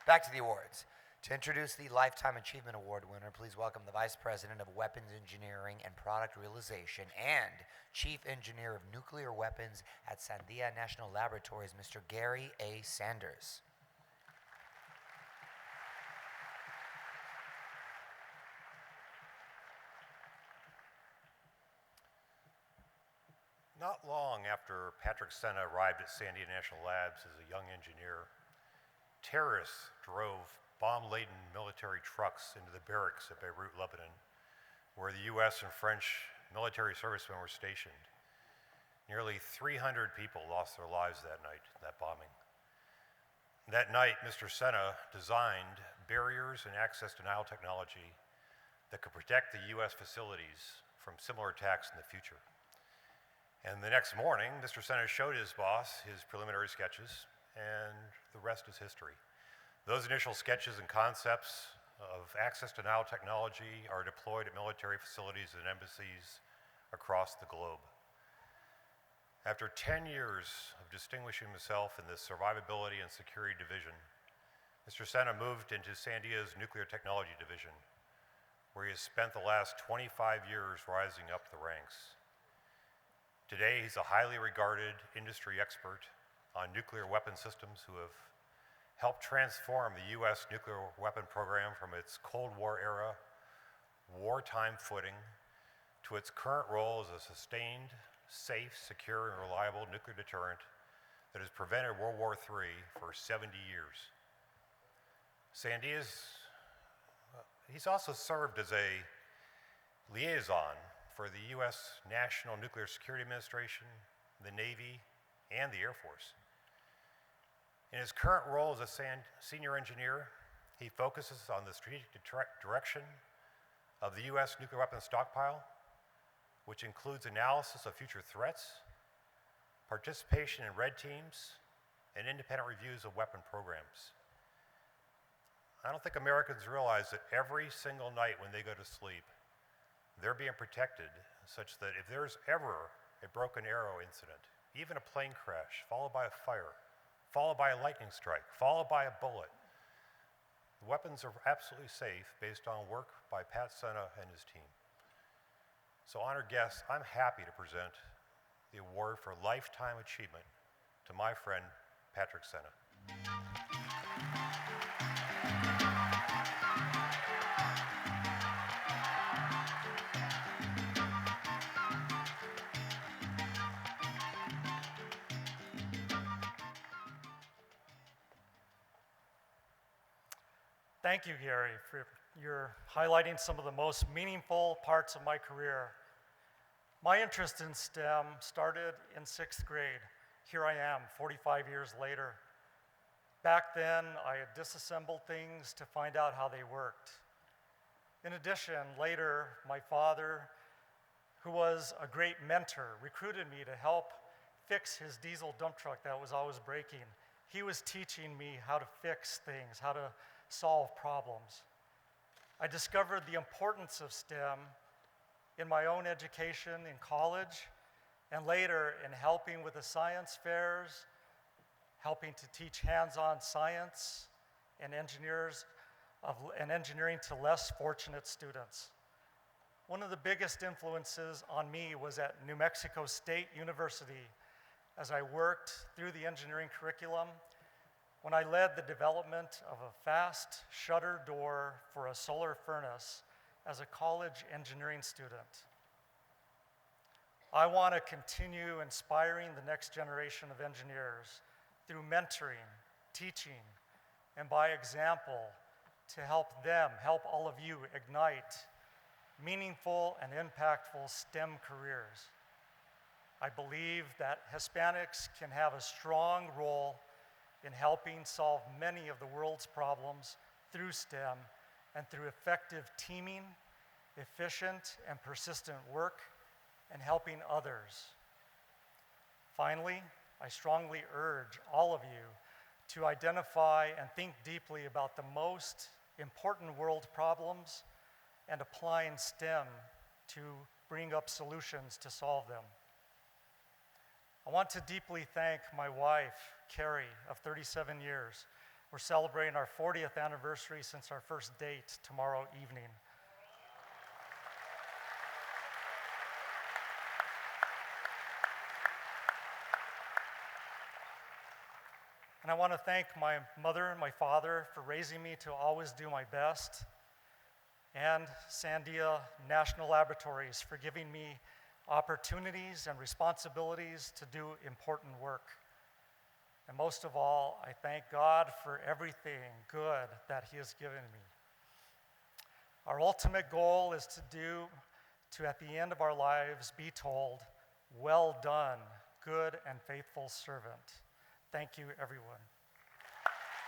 Back to the awards. To introduce the Lifetime Achievement Award winner, please welcome the Vice President of Weapons Engineering and Product Realization and Chief Engineer of Nuclear Weapons at Sandia National Laboratories, Mr. Gary A. Sanders. Not long after Patrick Sena arrived at Sandia National Labs as a young engineer, terrorists drove bomb-laden military trucks into the barracks at Beirut, Lebanon, where the US and French military servicemen were stationed. Nearly 300 people lost their lives that night in that bombing. That night, Mr. Sena designed barriers and access denial technology that could protect the US facilities from similar attacks in the future. And the next morning, Mr. Sena showed his boss his preliminary sketches, and the rest is history. Those initial sketches and concepts of access denial technology are deployed at military facilities and embassies across the globe. After 10 years of distinguishing himself in the Survivability and Security Division, Mr. Sena moved into Sandia's Nuclear Technology Division, where he has spent the last 25 years rising up the ranks. Today, he's a highly regarded industry expert on nuclear weapon systems who have helped transform the US nuclear weapon program from its Cold War era, wartime footing, to its current role as a sustained, safe, secure, and reliable nuclear deterrent that has prevented World War III for 70 years. He's also served as a liaison for the US National Nuclear Security Administration, the Navy, and the Air Force. In his current role as a senior engineer, he focuses on the strategic direction of the US nuclear weapons stockpile, which includes analysis of future threats, participation in red teams, and independent reviews of weapon programs. I don't think Americans realize that every single night when they go to sleep, they're being protected such that if there's ever a broken arrow incident, even a plane crash, followed by a fire, followed by a lightning strike, followed by a bullet, the weapons are absolutely safe based on work by Pat Sena and his team. So, honored guests, I'm happy to present the award for Lifetime Achievement to my friend, Patrick Sena. Thank you, Gary, for your highlighting some of the most meaningful parts of my career. My interest in STEM started in 6th grade. Here I am, 45 years later. Back then, I had disassembled things to find out how they worked. In addition, later, my father, who was a great mentor, recruited me to help fix his diesel dump truck that was always breaking. He was teaching me how to fix things, how to solve problems. I discovered the importance of STEM in my own education in college, and later in helping with the science fairs, helping to teach hands-on science and engineering to less fortunate students. One of the biggest influences on me was at New Mexico State University as I worked through the engineering curriculum when I led the development of a fast shutter door for a solar furnace as a college engineering student. I want to continue inspiring the next generation of engineers through mentoring, teaching, and by example to help all of you ignite meaningful and impactful STEM careers. I believe that Hispanics can have a strong role in helping solve many of the world's problems through STEM and through effective teaming, efficient and persistent work, and helping others. Finally, I strongly urge all of you to identify and think deeply about the most important world problems and applying STEM to bring up solutions to solve them. I want to deeply thank my wife, Carrie, of 37 years. We're celebrating our 40th anniversary since our first date tomorrow evening. And I want to thank my mother and my father for raising me to always do my best, and Sandia National Laboratories for giving me opportunities and responsibilities to do important work. And most of all, I thank God for everything good that He has given me. Our ultimate goal is to at the end of our lives, be told, "Well done, good and faithful servant." Thank you, everyone.